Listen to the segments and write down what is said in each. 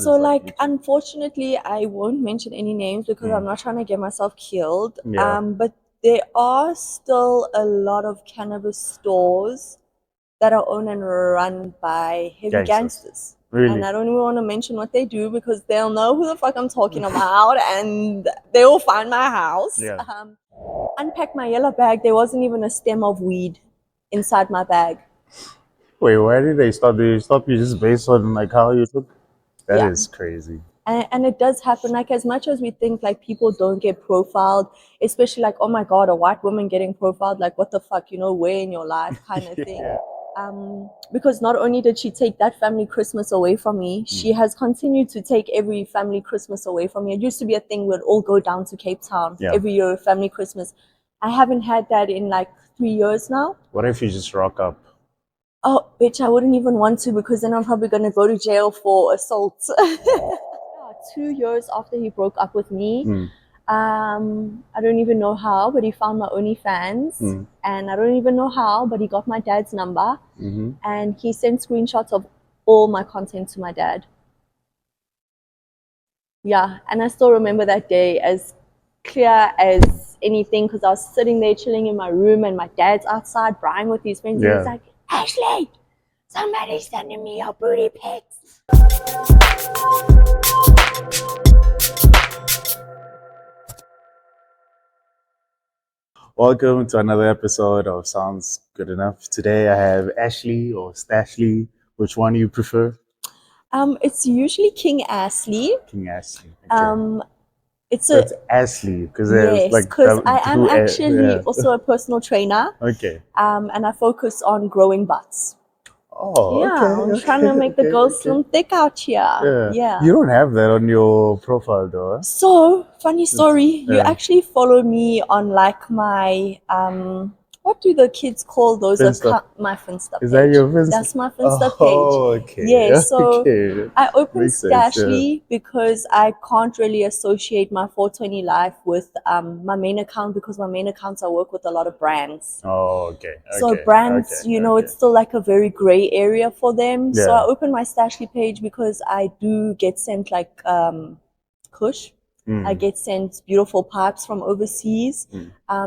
So, like, unfortunately, I won't mention any names because I'm not trying to get myself killed. Yeah. But there are still a lot of cannabis stores that are owned and run by heavy gangsters. Really? And I don't even want to mention what they do because they'll know who the fuck I'm talking about and they will find my house. Yeah. Unpacked my yellow bag. There wasn't even a stem of weed inside my bag. Wait, why did they stop? Did they stop you just based on like how you look? That is crazy. And it does happen, like, as much as we think like people don't get profiled, especially like, oh my god, a white woman getting profiled, like what the fuck, where in your life kind of thing. Because not only did she take that family Christmas away from me, she has continued to take every family Christmas away from me. It used to be a thing we'd all go down to Cape Town every year, family Christmas. I haven't had that in like 3 years now. What if you just rock up? Oh, bitch, I wouldn't even want to because then I'm probably going to go to jail for assault. 2 years after he broke up with me, I don't even know how, but he found my OnlyFans. And I don't even know how, but he got my dad's number. And he sent screenshots of all my content to my dad. Yeah, and I still remember that day as clear as anything because I was sitting there chilling in my room and my dad's outside Brian with his friends. And he's like, Ashley, somebody's sending me your booty pics. Welcome to another episode of Sounds Good Enough. Today I have Ashley or Stashley. Which one do you prefer? It's usually KingAsshley. KingAsshley. Okay. It's Ashley because I am actually also a personal trainer. Okay. And I focus on growing butts. Oh, yeah, okay. I'm trying to make the girls slim thick out here. Yeah. You don't have that on your profile though. Huh? So, funny story. You actually follow me on like my what do the kids call those? My Finsta page. Is that your Finsta? That's my Finsta page. Oh, okay. Yeah, so I opened Makes sense, Stashley because I can't really associate my 420 life with my main account because my main accounts I work with a lot of brands. Oh, okay. So brands, it's still like a very gray area for them. So I opened my Stashley page because I do get sent like kush. I get sent beautiful pipes from overseas.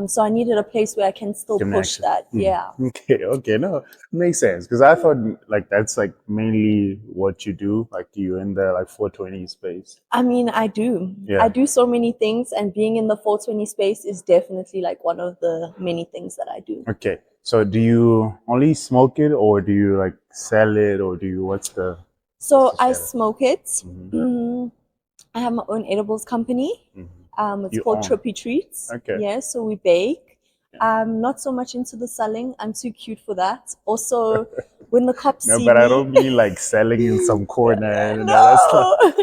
So I needed a place where I can still push that. Yeah. Okay. No, makes sense. Because I thought like that's like mainly what you do. Like you in the like 420 space. I mean, I do. I do so many things, and being in the 420 space is definitely like one of the many things that I do. Okay. So do you only smoke it or do you like sell it or do you So I smoke it. I have my own edibles company. It's called Trippy Treats. Okay. Yeah, so we bake. I'm not so much into the selling. I'm too cute for that. Also, when the cops see but me, I don't mean like selling in some corner. No.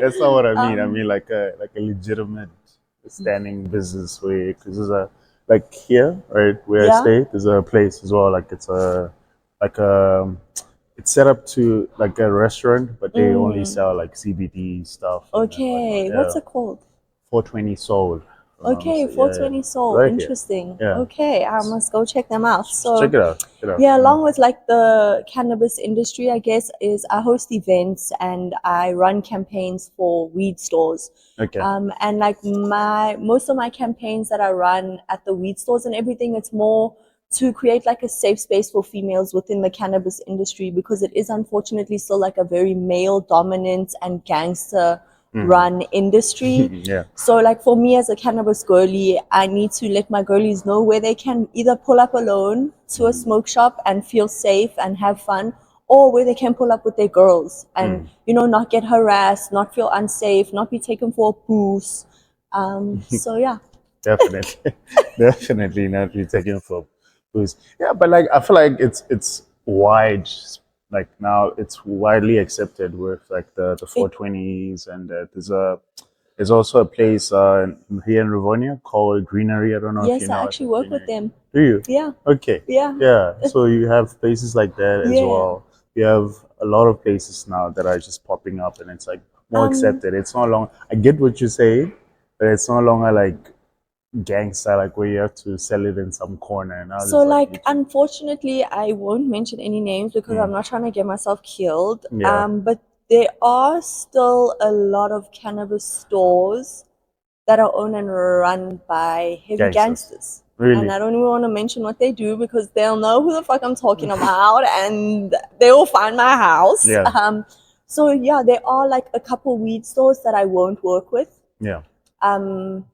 That's not what I mean. I mean like a legitimate standing business way. Because there's a like here, right where I stay, there's a place as well. Like it's it's set up to like a restaurant, but they only sell like CBD stuff. Okay, what's it called? 420 Soul. Okay, 420 Soul. Right. Interesting. Okay, I must go check them out. So check it out. Yeah, along with like the cannabis industry, I guess, is I host events and I run campaigns for weed stores. Okay. And like most of my campaigns that I run at the weed stores and everything, it's more to create like a safe space for females within the cannabis industry because it is unfortunately still like a very male dominant and gangster run industry. So like for me as a cannabis girly, I need to let my girlies know where they can either pull up alone to a smoke shop and feel safe and have fun, or where they can pull up with their girls and not get harassed, not feel unsafe, not be taken for a boost. So yeah. Definitely not be taken for boost. Yeah, but like I feel like it's wide. Like now it's widely accepted with like the 420s and there's also a place here in Rivonia called Greenery. I don't know if you know. Yes, I actually work with them. Do you? Yeah. Okay. Yeah. So you have places like that as well. You have a lot of places now that are just popping up and it's like more accepted. It's no longer, I get what you say, but it's no longer like gangster, like where you have to sell it in some corner. Now so like unfortunately I won't mention any names because I'm not trying to get myself killed. But there are still a lot of cannabis stores that are owned and run by heavy gangsters. Really? And I don't even want to mention what they do because they'll know who the fuck I'm talking about and they will find my house. Yeah. So yeah, there are like a couple weed stores that I won't work with. Yeah.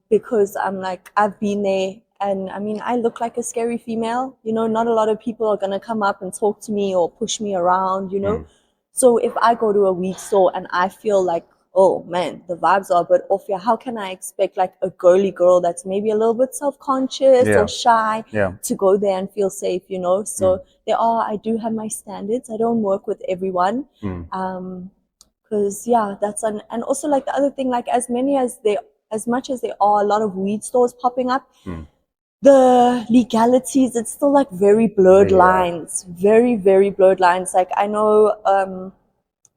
Because I'm like, I've been there and I mean, I look like a scary female, you know, not a lot of people are going to come up and talk to me or push me around, you know. So if I go to a weed store and I feel like, oh man, the vibes are a bit off here, how can I expect like a girly girl that's maybe a little bit self-conscious or shy to go there and feel safe, you know? So I do have my standards. I don't work with everyone. Because and also like the other thing, like as much as there are a lot of weed stores popping up, the legalities, it's still like very blurred lines, very, very blurred lines. Like I know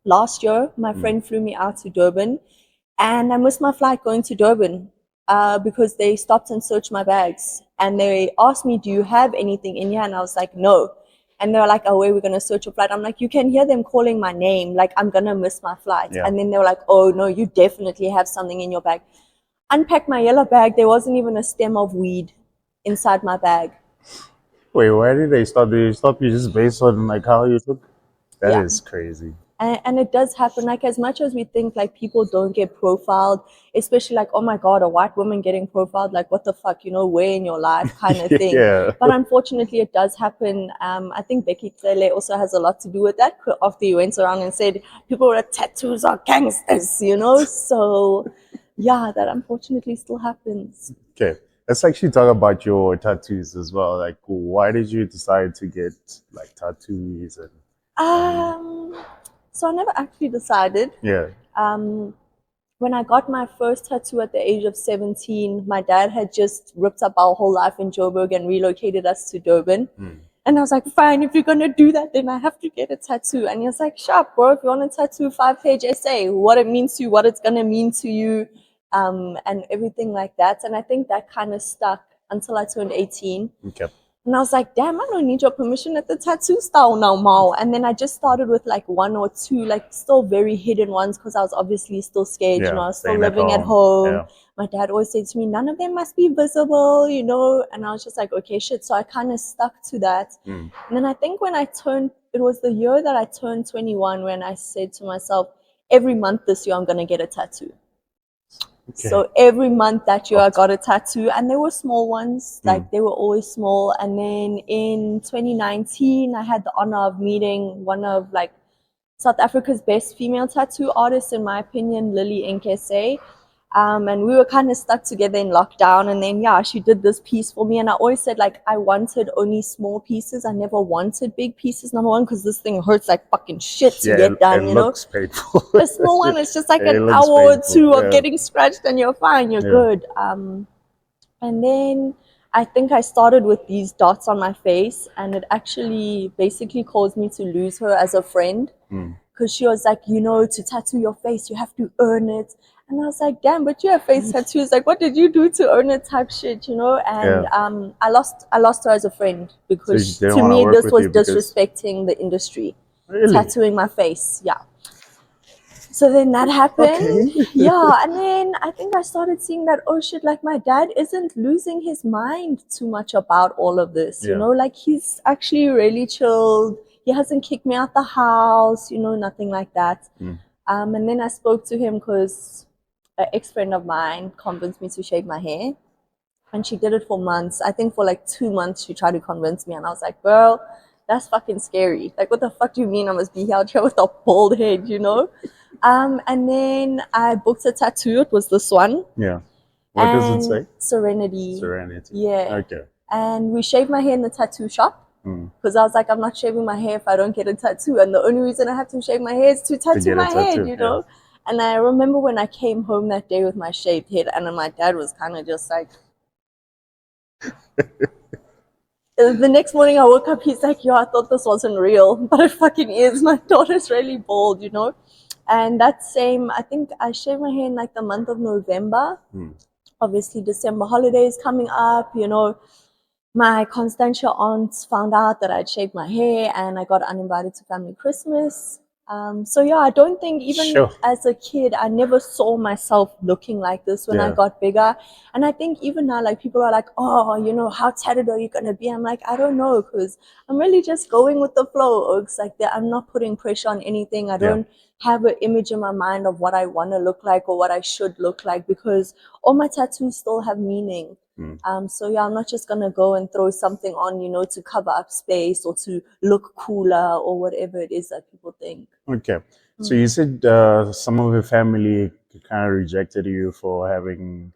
last year, my friend flew me out to Durban and I missed my flight going to Durban because they stopped and searched my bags. And they asked me, do you have anything in here? And I was like, no. And they're like, oh, wait, we're going to search your flight. I'm like, you can hear them calling my name. Like, I'm going to miss my flight. And then they were like, oh, no, you definitely have something in your bag. Unpacked my yellow bag. There wasn't even a stem of weed inside my bag. Wait, why did they stop? Did they stop you just based on like how you look? That is crazy. And it does happen. Like as much as we think like people don't get profiled, especially like, oh my God, a white woman getting profiled, like what the fuck, you know, where in your life kind of thing. But unfortunately it does happen. I think Becky Tlele also has a lot to do with that after you went around and said people with tattoos are gangsters, you know? So yeah, that unfortunately still happens. Okay. Let's actually talk about your tattoos as well. Like, why did you decide to get like tattoos? So I never actually decided. When I got my first tattoo at the age of 17, my dad had just ripped up our whole life in Joburg and relocated us to Durban. And I was like, fine, if you're going to do that, then I have to get a tattoo. And he was like, sharp, bro, if you want a tattoo, 5-page essay, what it means to you, what it's going to mean to you, and everything like that. And I think that kind of stuck until I turned 18. And I was like, damn, I don't need your permission at the tattoo style now, Mao. And then I just started with like 1 or 2, like still very hidden ones because I was obviously still scared, you know, I was still living at home. My dad always said to me, none of them must be visible, you know. And I was just like, okay, shit. So I kind of stuck to that. And then I think when it was the year that I turned 21 when I said to myself, every month this year I'm going to get a tattoo. So every month that year I got a tattoo and they were small ones, like they were always small. And then in 2019, I had the honor of meeting one of like South Africa's best female tattoo artists, in my opinion, Lily Nkese. And we were kind of stuck together in lockdown. And then, yeah, she did this piece for me. And I always said, like, I wanted only small pieces. I never wanted big pieces, number one, because this thing hurts like fucking shit to get done, you know? Looks painful. A small one is just like an hour or 2 of getting scratched and you're fine, you're good. And then I think I started with these dots on my face, and it actually basically caused me to lose her as a friend. Because she was like, you know, to tattoo your face, you have to earn it. And I was like, damn, but you have face tattoos. Like, what did you do to earn it type shit, you know? And I lost her as a friend because So to me, this was disrespecting the industry. Tattooing my face, So then that happened. And then I think I started seeing that, oh shit, like my dad isn't losing his mind too much about all of this, you know? Like he's actually really chilled. He hasn't kicked me out the house, you know, nothing like that. And then I spoke to him because an ex-friend of mine convinced me to shave my hair. And she did it for months. I think for like 2 months, she tried to convince me. And I was like, girl, that's fucking scary. Like, what the fuck do you mean I must be out here with a bald head, you know? And then I booked a tattoo. It was this one. What does it say? Serenity. Serenity. Okay. And we shaved my hair in the tattoo shop. Because I was like, I'm not shaving my hair if I don't get a tattoo. And the only reason I have to shave my hair is to tattoo my head, you know? And I remember when I came home that day with my shaved head, and then my dad was kind of just like... The next morning I woke up, he's like, yo, I thought this wasn't real. But it fucking is. My daughter's really bald, you know? And that same, I think I shaved my hair in like the month of November. Obviously, December holidays coming up, you know. My Constantia aunts found out that I'd shaved my hair and I got uninvited to family Christmas. So yeah, I don't think even Sure. as a kid, I never saw myself looking like this when I Yeah. got bigger. And I think even now, like people are like, oh, you know, how tatted are you gonna be? I'm like, I don't know, because I'm really just going with the flow. It's like that. I'm not putting pressure on anything. I Yeah. don't have an image in my mind of what I want to look like or what I should look like, because all my tattoos still have meaning. So yeah, I'm not just gonna go and throw something on, you know, to cover up space or to look cooler or whatever it is that people think. Okay. So you said some of your family kind of rejected you for having.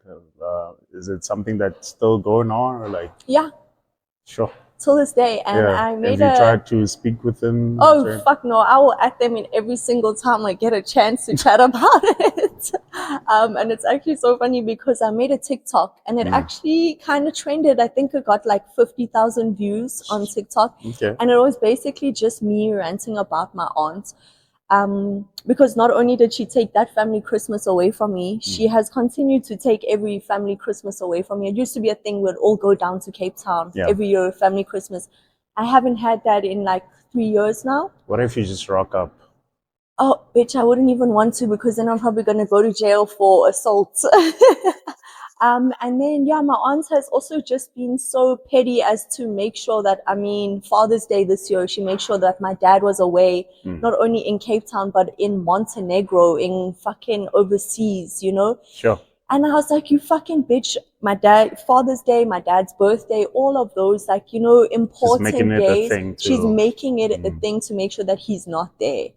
Is it something that's still going on, or like? Yeah, Sure. till this day. And Yeah. I Have made you a tried to speak with them? oh fuck no, I will at them in every single time I get a chance to chat about it. And it's actually so funny because I made a TikTok and it actually kind of trended. I think it got like 50,000 views on TikTok. Okay. And it was basically just me ranting about my aunt. Because not only did she take that family Christmas away from me, she has continued to take every family Christmas away from me. It used to be a thing we'd all go down to Cape Town Yeah. every year, family Christmas. I haven't had that in like 3 years now. What if you just rock up? Oh, bitch, I wouldn't even want to, because then I'm probably going to go to jail for assault. And then, yeah, my aunt has also just been so petty as to make sure that, I mean, Father's Day this year, she made sure that my dad was away, not only in Cape Town, but in Montenegro, in fucking overseas, you know? Sure. And I was like, you fucking bitch. My dad, Father's Day, my dad's birthday, all of those, like, you know, important making it a days. thing She's to- making it a thing to make sure that he's not there.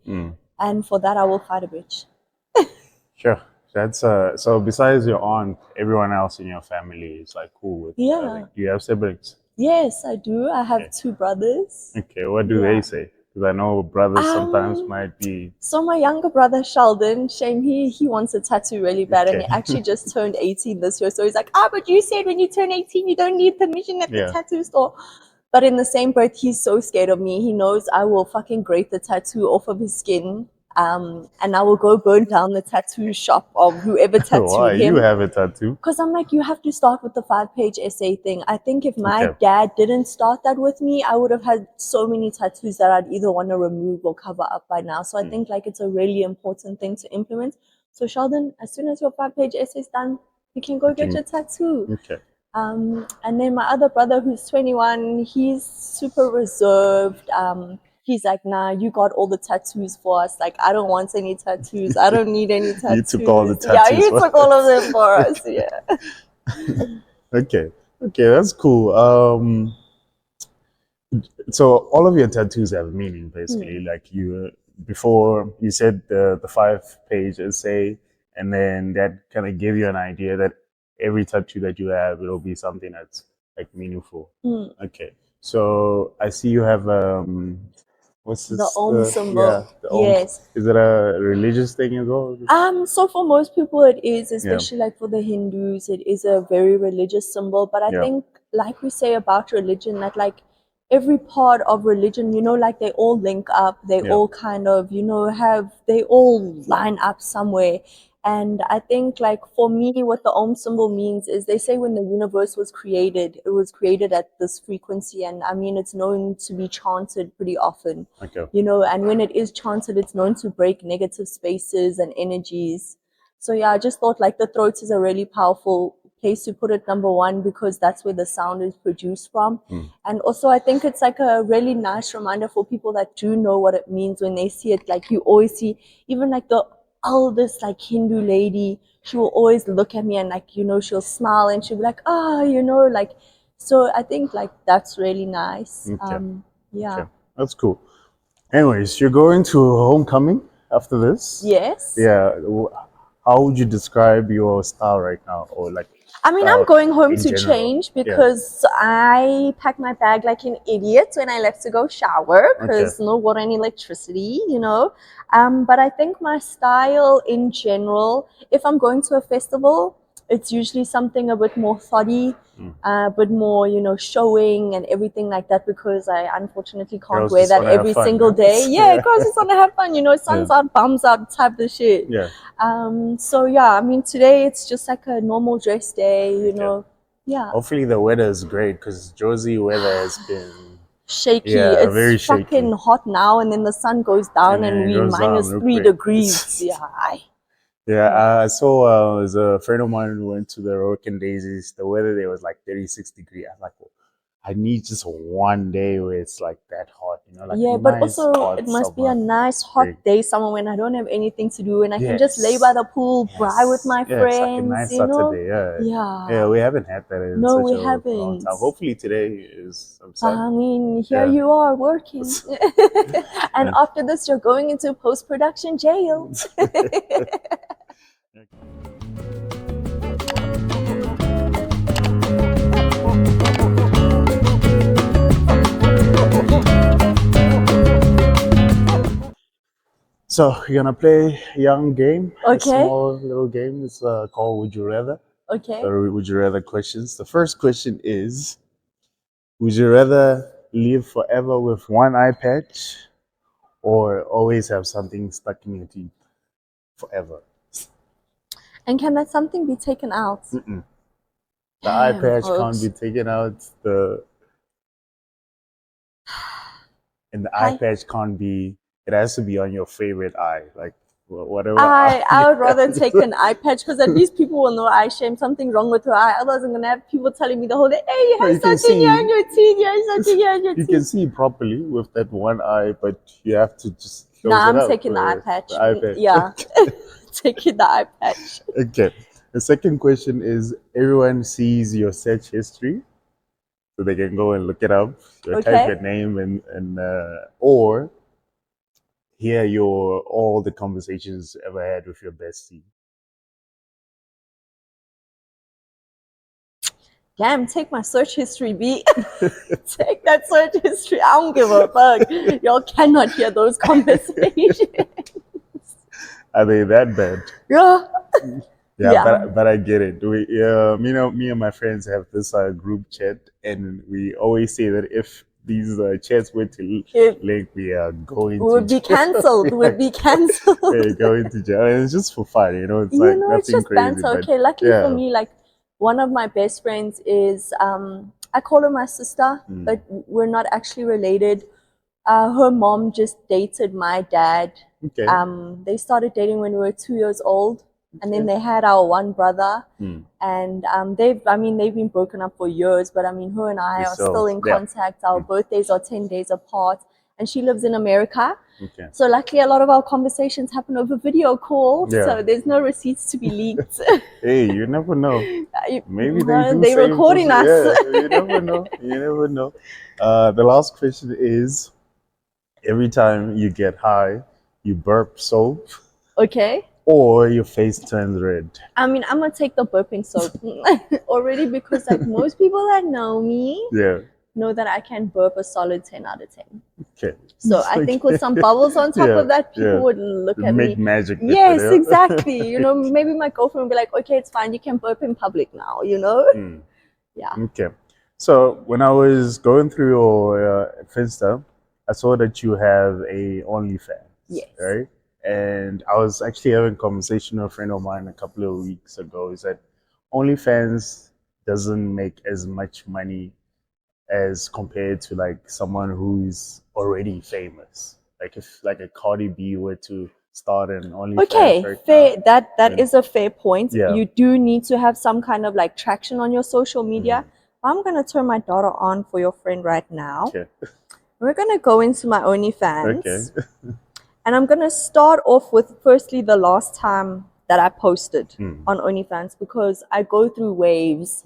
And for that, I will fight a bitch. Sure. That's so besides your aunt, everyone else in your family is like cool with Yeah. like, do you have siblings? Yes, I do. I have 2 brothers. Okay, what do they say? Because I know brothers sometimes might be So my younger brother Sheldon, shame he wants a tattoo really bad, and he Okay. actually just turned 18 this year. So he's like, but you said when you turn 18 you don't need permission at the Yeah. tattoo store. But in the same breath, he's so scared of me. He knows I will fucking grate the tattoo off of his skin. And I will go burn down the tattoo shop of whoever Why tattooed you him. have a tattoo? Because I'm like, you have to start with the 5-page essay thing. I think if my Okay. dad didn't start that with me, I would have had so many tattoos that I'd either want to remove or cover up by now. So I think like it's a really important thing to implement. So Sheldon, as soon as your 5-page essay is done, you can go get your tattoo. Okay. And then my other brother, who's 21, he's super reserved. He's like, nah, you got all the tattoos for us. Like, I don't want any tattoos. I don't need any tattoos. You took all the Yeah, tattoos you for took all of them for us. Yeah. Okay. Okay, that's cool. So all of your tattoos have meaning basically. Like you before you said the 5-page essay, and then that kind of gave you an idea that every tattoo that you have will be something that's like meaningful. Okay. So I see you have what's this? The Om symbol. Yeah, the Om. Yes. Is it a religious thing as well? So for most people it is, especially like for the Hindus, it is a very religious symbol. But I think, like we say about religion, that like every part of religion, you know, like they all link up, they all kind of, you know, they all line up somewhere. And I think like for me, what the Om symbol means is, they say when the universe was created, it was created at this frequency. And I mean, it's known to be chanted pretty often. Okay. You know, and when it is chanted, it's known to break negative spaces and energies. So yeah, I just thought like the throat is a really powerful place to put it, number one, because that's where the sound is produced from. And also I think it's like a really nice reminder for people that do know what it means when they see it. Like you always see, even like the oldest like Hindu lady, she will always look at me and like, you know, she'll smile and she'll be like, you know, like, so I think like that's really nice. Okay. Yeah. Okay. That's cool. Anyways, you're going to homecoming after this? Yes. Yeah. How would you describe your style right now, or like? I mean, I'm going home in to general? change because I packed my bag like an idiot when I left to go shower, because no water and electricity, you know. But I think my style in general, if I'm going to a festival, it's usually something a bit more thotty, a bit more, you know, showing and everything like that, because I unfortunately can't Girls wear just that wanna have every fun, single huh? day. Yeah, girls just want to have fun, you know, sun's out, bums out type of shit. Yeah. So yeah, I mean, today it's just like a normal dress day, you know. Yeah. Hopefully the weather is great, because Josie weather has been shaky. Yeah, It's very shaky. fucking hot now, and then the sun goes down, then and it we goes down minus real 3 quick. degrees. Yeah. Yeah, I saw there's a friend of mine who went to the Roken Daisies. The weather there was like 36 degrees. I'm like, oh, I need just one day where it's like that hot, you know, like Yeah, a but nice also hot it must be a summer. nice spring. hot day somewhere when I don't have anything to do and I can just lay Yes. by the pool, cry with my Yeah, it's like a friends, nice you know? Saturday. Yeah. Yeah. Yeah, we haven't had that in No, such we a long haven't. time. Hopefully today is some sun. I mean, here Yeah. you are working. And after this, you're going into post-production jail. So you're gonna play a young game, a Okay. small little game. It's called Would You Rather. Okay. Or Would You Rather questions. The first question is: would you rather live forever with one eye patch, or always have something stuck in your teeth forever? And can that something be taken out? Mm-mm. The eye Damn, patch folks. can't be taken out. And the eye patch can't be. It has to be on your favorite eye, like whatever. I would rather take an eye patch because at least people will know eye shame, something wrong with her eye. Otherwise, I'm gonna have people telling me the whole day, "Hey, you have something here on your teeth. You have something here on your You teeth." can see properly with that one eye, but you have to just close Nah, it I'm up taking the eye with patch. the eye patch. Yeah, taking the eye patch. Okay. The second question is: everyone sees your search history, so they can go and look it up. You type your name and or hear all the conversations you ever had with your bestie. Damn, take my search history, B. Take that search history. I don't give a fuck. Y'all cannot hear those conversations. Are they that bad? Yeah. Yeah. But I get it. Me and my friends have this group chat, and we always say that if these chats were to link, we are going would be cancelled. Would be cancelled. We're going to jail, and it's just for fun, you know. It's you like know, nothing it's just crazy. banter. Okay, luckily for me, like one of my best friends is I call her my sister, but we're not actually related. Her mom just dated my dad. Okay. They started dating when we were 2 years old, and then they had our one brother. And they've been broken up for years, but I mean, her and I are still in contact. Our birthdays are 10 days apart, and she lives in America. Okay. So luckily, a lot of our conversations happen over video call, so there's no receipts to be leaked. Hey, you never know. Maybe they're recording us. Yeah, you never know. You never know. The last question is: every time you get high, you burp soap. Okay. Or your face turns red. I mean, I'm gonna take the burping soap already because like most people that know me know that I can burp a solid 10 out of 10. Okay. So I think with some bubbles on top of that, people would look at me. Make magic. Yes, exactly. You know, maybe my girlfriend would be like, okay, it's fine. You can burp in public now, you know? Yeah. Okay. So when I was going through your Finsta, I saw that you have a OnlyFans. Yes. Right? And I was actually having a conversation with a friend of mine a couple of weeks ago. He said OnlyFans doesn't make as much money as compared to like someone who's already famous. Like if like a Cardi B were to start an OnlyFans. Okay, fair. That is a fair point. Yeah. You do need to have some kind of like traction on your social media. I'm gonna turn my daughter on for your friend right now. Okay. We're gonna go into my OnlyFans. Okay. And I'm going to start off with firstly the last time that I posted on OnlyFans, because I go through waves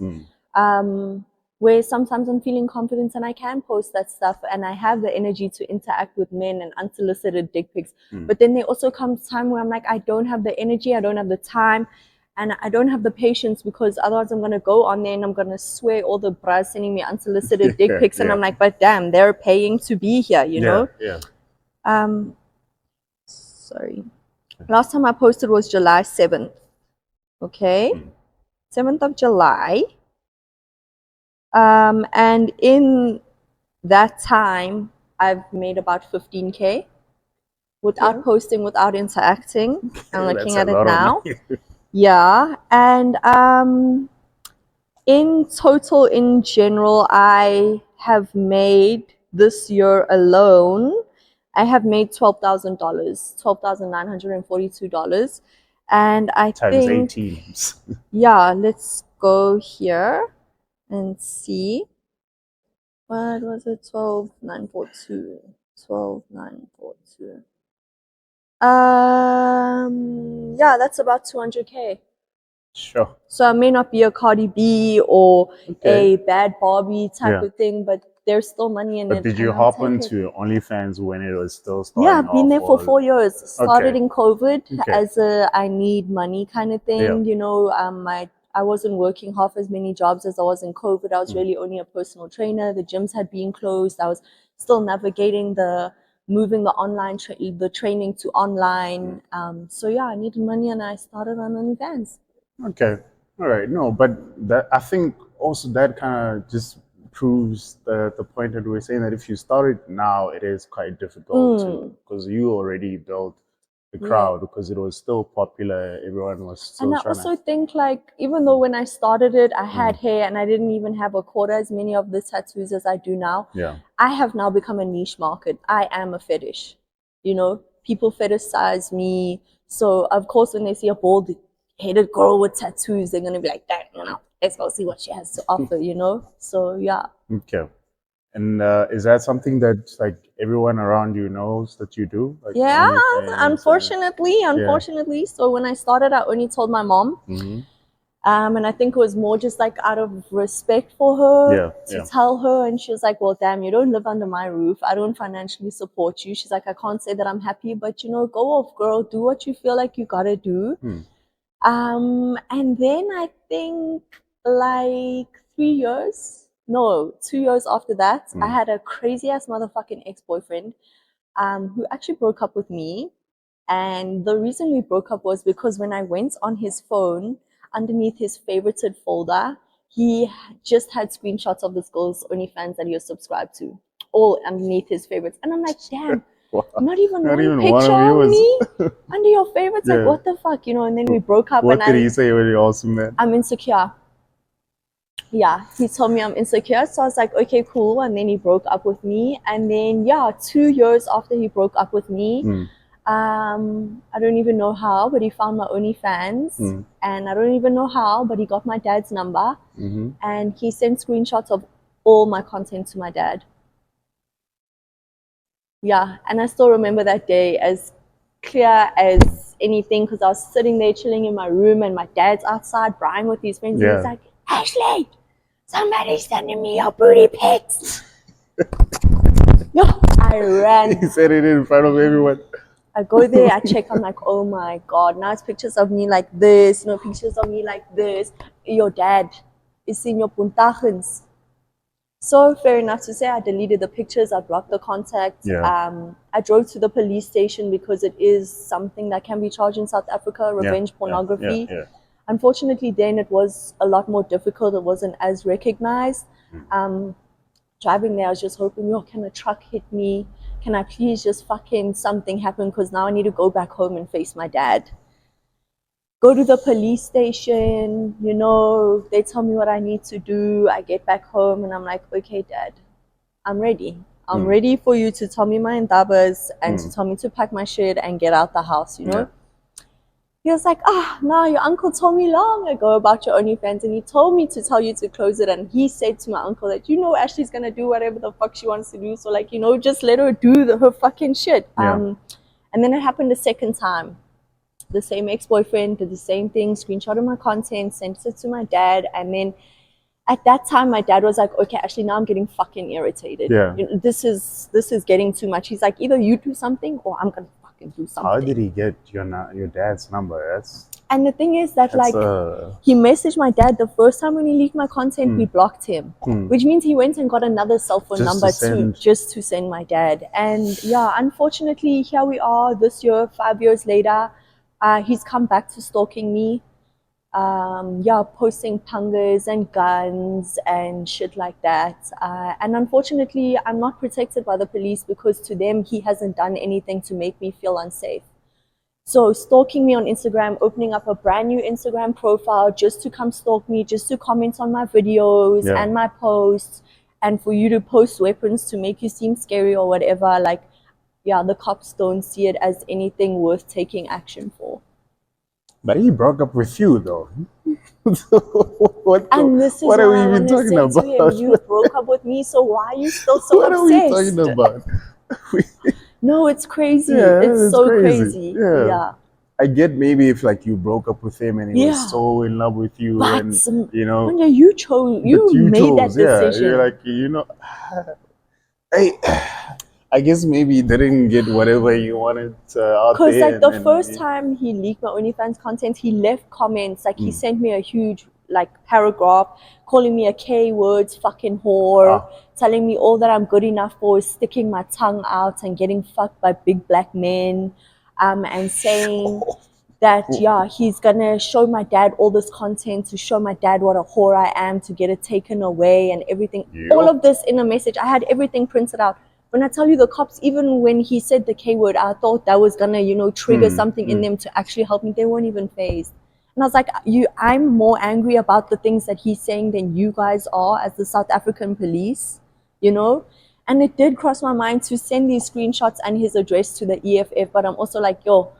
where sometimes I'm feeling confident and I can post that stuff and I have the energy to interact with men and unsolicited dick pics. But then there also comes time where I'm like, I don't have the energy, I don't have the time, and I don't have the patience, because otherwise I'm going to go on there and I'm going to swear all the bras sending me unsolicited dick pics. And I'm like, but damn, they're paying to be here, you know? Sorry. Last time I posted was July 7th. Okay. 7th of July. And in that time, I've made about 15K without posting, without interacting. I'm looking at it now. Yeah. And in total, in general, I have made this year alone, I have made $12,000, $12,942. And I Times think, 18. yeah, let's go here and see. What was it? 12,942. 12,942. Yeah, that's about 200K. Sure. So I may not be a Cardi B or Okay. a Bad Barbie type Yeah. of thing, but there's still money in But it, did you and I'll hop take it. onto OnlyFans when it was still Yeah, starting I've been off? there for Or 4 years. Started okay. in COVID Okay. as a I need money kind of thing. Yeah. You know, I wasn't working half as many jobs as I was in COVID. I was Mm. really only a personal trainer. The gyms had been closed. I was still navigating moving the training to online. So yeah, I needed money, and I started on OnlyFans. Okay. All right. No, but that I think also that kind of just proves the point that we're saying that if you start it now, it is quite difficult to, because you already built the Yeah. crowd, because it was still popular. Everyone was And still I trying to. also think, like, even though when I started it, I had hair and I didn't even have a quarter as many of the tattoos as I do now. Yeah. I have now become a niche market. I am a fetish. You know, people fetishize me. So, of course, when they see a bald-headed girl with tattoos, they're going to be like, "Damn, you know, let's go see what she has to offer," you know? So, yeah. Okay. And is that something that like everyone around you knows that you do? Like Yeah, OnlyFans? unfortunately. So, when I started, I only told my mom. Mm-hmm. And I think it was more just like out of respect for her Yeah. to Yeah. tell her. And she was like, well, damn, you don't live under my roof. I don't financially support you. She's like, I can't say that I'm happy, but you know, go off, girl. Do what you feel like you gotta do. And then I think like 3 years, no, 2 years after that, I had a crazy ass motherfucking ex-boyfriend who actually broke up with me. And the reason we broke up was because when I went on his phone, underneath his favorited folder, he just had screenshots of this girl's OnlyFans that he was subscribed to, all underneath his favorites. And I'm like, damn, Wow. not even Not one even one picture of of yours. me under your favorites. Like, Yeah. what the fuck, you know? And then we broke up, What and did he say when you asked him that? I'm insecure. Yeah, he told me I'm insecure. So I was like, okay, cool. And then he broke up with me. And then, yeah, 2 years after he broke up with me, I don't even know how, but he found my OnlyFans. And I don't even know how, but he got my dad's number. And he sent screenshots of all my content to my dad. Yeah, and I still remember that day as clear as anything, because I was sitting there chilling in my room and my dad's outside Brian with his friends. And he's like, Ashley, somebody's sending me your booty pics. Yo, I ran. He said it in front of everyone. I go there, I check, I'm like, oh my God, now it's pictures of me like this, you know, pictures of me like this. Your dad is in your puntagens. So fair enough to say, I deleted the pictures, I blocked the contact. I drove to the police station because it is something that can be charged in South Africa, revenge pornography. Unfortunately, then it was a lot more difficult. It wasn't as recognized. Driving there, I was just hoping, yo, can a truck hit me? Can I please just fucking something happen? Because now I need to go back home and face my dad. Go to the police station, you know, they tell me what I need to do. I get back home and I'm like, okay, Dad, I'm ready. I'm ready for you to tell me my indabas and to tell me to pack my shit and get out the house, you know? He was like, no, your uncle told me long ago about your OnlyFans and he told me to tell you to close it. And he said to my uncle that, you know, Ashley's going to do whatever the fuck she wants to do. So, like, you know, just let her do her fucking shit. And then it happened a second time. The same ex-boyfriend did the same thing, screenshotted my content, sent it to my dad. And then at that time, my dad was like, okay, Ashley, now I'm getting fucking irritated. You know, this is getting too much. He's like, either you do something or I'm going to do something. How did he get your dad's number? And the thing is that he messaged my dad the first time when he leaked my content, we blocked him, which means he went and got another cell phone number just to send my dad. And yeah, unfortunately, here we are this year, 5 years later. He's come back to stalking me. Posting pangas and guns and shit like that. And unfortunately, I'm not protected by the police because to them, he hasn't done anything to make me feel unsafe. So stalking me on Instagram, opening up a brand new Instagram profile just to come stalk me, just to comment on my videos and my posts. and for you to post weapons to make you seem scary or whatever, like, yeah, the cops don't see it as anything worth taking action for. But he broke up with you, though. And this is what what are I we even want to talking say to him. about? You broke up with me, so why are you still so What are we obsessed? talking about? No, it's crazy. Yeah, It's it's so crazy. crazy. Yeah. Yeah. I get maybe if like you broke up with him and he was Yeah. so in love with you, But and you know, Manja, you chose, but you you made that chose, yeah. decision. You're like, hey, I guess maybe you didn't get whatever you wanted out Because there. like the first time he leaked my OnlyFans content, he left comments, like he sent me a huge like paragraph calling me a K words, fucking whore, telling me all that I'm good enough for is sticking my tongue out and getting fucked by big black men, and saying that yeah, he's gonna show my dad all this content to show my dad what a whore I am, to get it taken away and everything. All of this in a message. I had everything printed out. When I tell you, the cops, even when he said the K word, I thought that was gonna, you know, trigger something in them to actually help me. They weren't even fazed. And I was like, I'm more angry about the things that he's saying than you guys are as the South African police, you know? And it did cross my mind to send these screenshots and his address to the EFF, but I'm also like, yo,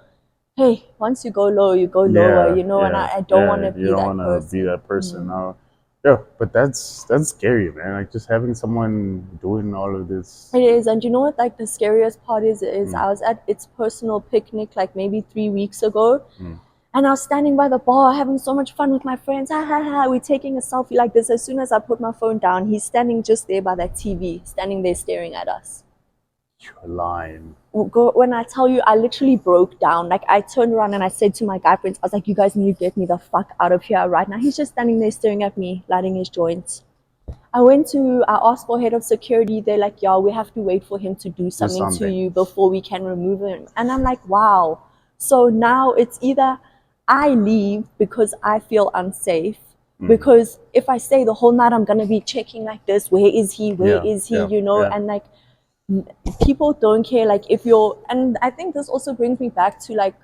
hey, once you go low, you go lower, you know, and I don't want to be that person. Now, yeah, but that's scary, man. Like just having someone doing all of this. It is, and you know what? Like the scariest part is I was at its personal picnic like maybe 3 weeks ago, and I was standing by the bar having so much fun with my friends. Ha ha ha! We're taking a selfie like this. As soon as I put my phone down, he's standing just there by that TV, standing there staring at us. You're lying. When I tell you, I literally broke down. Like I turned around and I said to my guy friends, I was like, you guys need to get me the fuck out of here right now. He's just standing there staring at me, lighting his joints. I asked for head of security. They're like, yeah, we have to wait for him to do something to you before we can remove him. And I'm like, wow. So now it's either I leave because I feel unsafe, because if I stay the whole night, I'm going to be checking like this. Where is he? Where is he? You know, and like, people don't care. Like if you're, and I think this also brings me back to like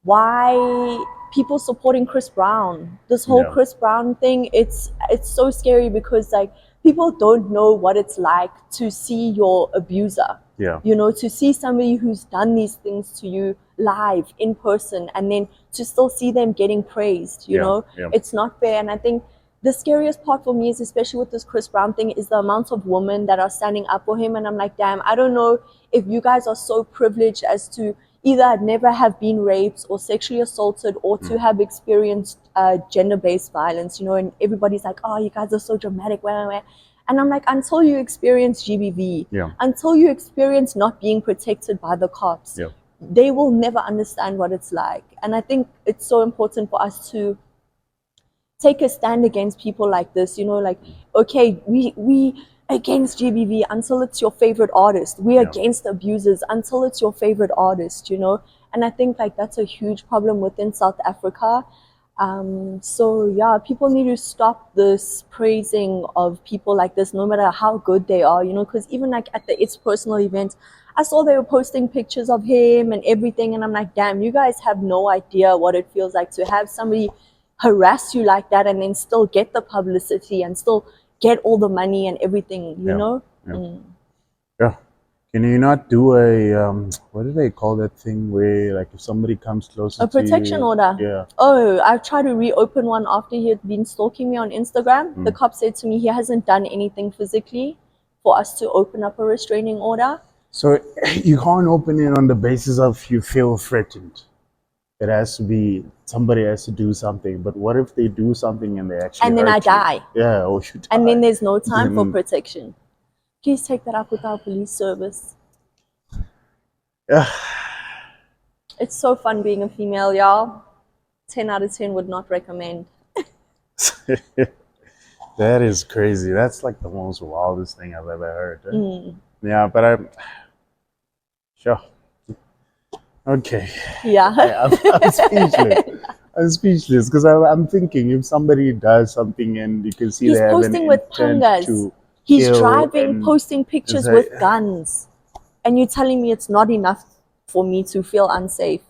why people supporting Chris Brown, this whole Chris Brown thing. It's so scary because like people don't know what it's like to see your abuser, you know, to see somebody who's done these things to you live in person, and then to still see them getting praised, you know. It's not fair. And I think the scariest part for me is, especially with this Chris Brown thing, is the amount of women that are standing up for him. And I'm like, damn, I don't know if you guys are so privileged as to either never have been raped or sexually assaulted or to have experienced gender-based violence, you know, and everybody's like, oh, you guys are so dramatic, wah. And I'm like, until you experience GBV, until you experience not being protected by the cops, they will never understand what it's like. And I think it's so important for us to take a stand against people like this, you know, like, okay, we against GBV until it's your favorite artist. We're against abusers until it's your favorite artist, you know. And I think like that's a huge problem within South Africa. So yeah, people need to stop this praising of people like this, no matter how good they are, you know, because even like at its personal event, I saw they were posting pictures of him and everything, and I'm like, damn, you guys have no idea what it feels like to have somebody harass you like that and then still get the publicity and still get all the money and everything, you know? Can you not do a what do they call that thing where like if somebody comes closer a protection order? Oh, I've tried to reopen one after he had been stalking me on Instagram. The cop said to me he hasn't done anything physically for us to open up a restraining order. So you can't open it on the basis of you feel threatened. It has to be, somebody has to do something. But what if they do something and they actually and then I die? Yeah, or you die. And then there's no time for protection. Please take that up with our police service. It's so fun being a female, y'all. 10 out of 10 would not recommend. That is crazy. That's like the most wildest thing I've ever heard. Yeah, but sure. Okay. Yeah. I'm speechless. I'm speechless because I'm thinking if somebody does something and you can see he's they have posting an with intent pangas. to He's driving, posting pictures with guns. And you're telling me it's not enough for me to feel unsafe.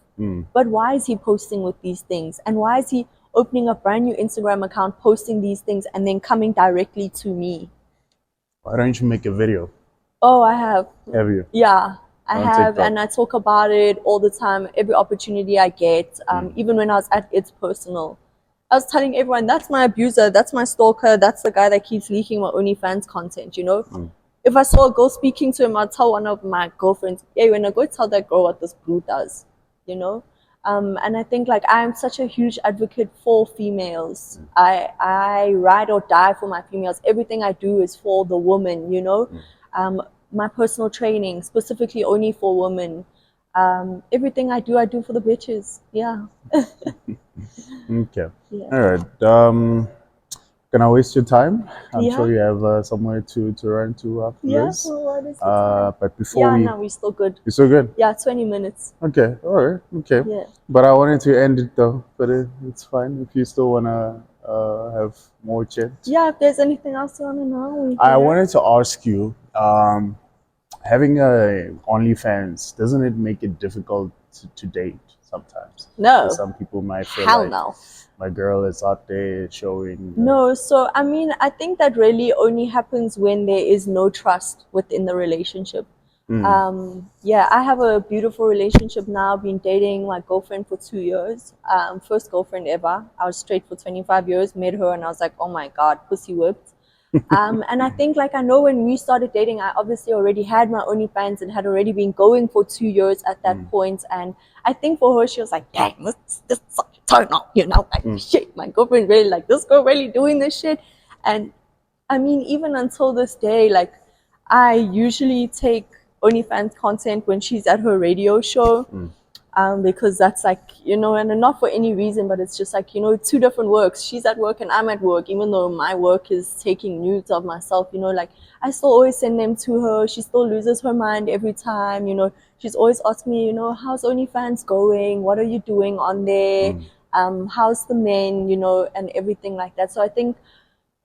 But why is he posting with these things? And why is he opening a brand new Instagram account, posting these things, and then coming directly to me? Why don't you make a video? Oh, I have. Have you? Yeah, I On have, TikTok? and I talk about it all the time, every opportunity I get. Mm. Even when I was at It's Personal, I was telling everyone, that's my abuser, that's my stalker, that's the guy that keeps leaking my OnlyFans content, you know? Mm. If I saw a girl speaking to him, I'd tell one of my girlfriends, hey, when I go tell that girl what this blue does, you know? And I think like I'm such a huge advocate for females. I ride or die for my females. Everything I do is for the woman, you know? Um, my personal training, specifically only for women. Everything I do for the bitches. Yeah. Okay. Yeah. All right. Can I waste your time? I'm Yeah. sure you have somewhere to run to after Yeah. this. Well, what is the time? But before Yeah, we, no, we're still good. you're so good. Yeah, 20 minutes. Okay. All right. Okay. Yeah. But I wanted to end it though. But it's fine if you still wanna have more chat. Yeah, if there's anything else you want to know, we're I here. wanted to ask you, having a OnlyFans, doesn't it make it difficult to date sometimes? No. Because some people might feel Hell like no. my girl is out there showing. No, so I mean, I think that really only happens when there is no trust within the relationship. Yeah, I have a beautiful relationship now. Been dating my girlfriend for 2 years. First girlfriend ever. I was straight for 25 years. Met her and I was like, oh my god, pussy whipped. And I think like I know when we started dating, I obviously already had my OnlyFans and had already been going for 2 years at that point. And I think for her, she was like, dang, this is such a turn on, you know, like shit, my girlfriend really like this girl really doing this shit. And I mean, even until this day, like I usually take OnlyFans content when she's at her radio show. Because that's like, you know, and not for any reason, but it's just like, you know, two different works. She's at work and I'm at work, even though my work is taking nudes of myself, you know, like I still always send them to her. She still loses her mind every time, you know. She's always asking me, you know, how's OnlyFans going? What are you doing on there? How's the men, you know, and everything like that. So I think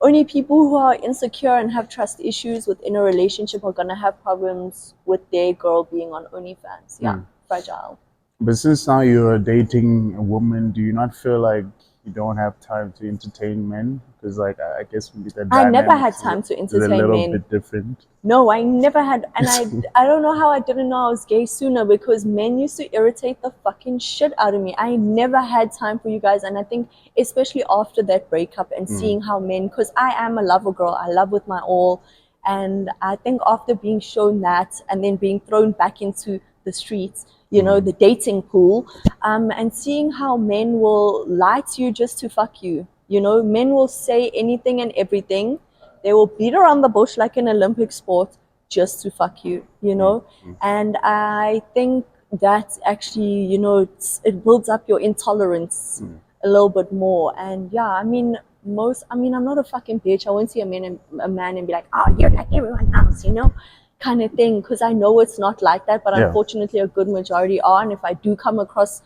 only people who are insecure and have trust issues within a relationship are gonna have problems with their girl being on OnlyFans. Yeah, fragile. But since now you're dating a woman, do you not feel like you don't have time to entertain men? Because like I guess maybe the I never had dynamics time to is a entertain little men. bit different. No, I never had, and I don't know how I didn't know I was gay sooner, because men used to irritate the fucking shit out of me. I never had time for you guys, and I think especially after that breakup and seeing how men, because I am a lover girl, I love with my all, and I think after being shown that and then being thrown back into the streets, you know, the dating pool, and seeing how men will lie to you just to fuck you. You know, men will say anything and everything. They will beat around the bush like an Olympic sport just to fuck you, you know? And I think that actually, you know, it builds up your intolerance a little bit more. And yeah, I mean, I'm not a fucking bitch. I won't see a man and be like, oh, you're like everyone else, you know? Kind of thing, because I know it's not like that, but unfortunately a good majority are. And if I do come across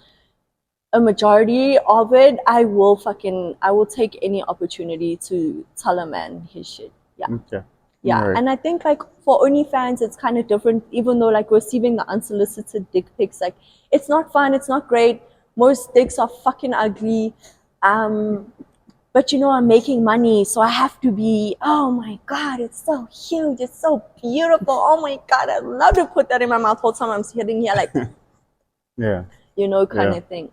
a majority of it, I will take any opportunity to tell a man his shit. Yeah. Okay. Yeah. Alright. And I think like for OnlyFans it's kind of different, even though like receiving the unsolicited dick pics, like it's not fun, it's not great. Most dicks are fucking ugly. But you know, I'm making money, so I have to be, oh my god, it's so huge, it's so beautiful, oh my god, I'd love to put that in my mouth all the time I'm sitting here like Yeah. you know, kind Yeah. of thing.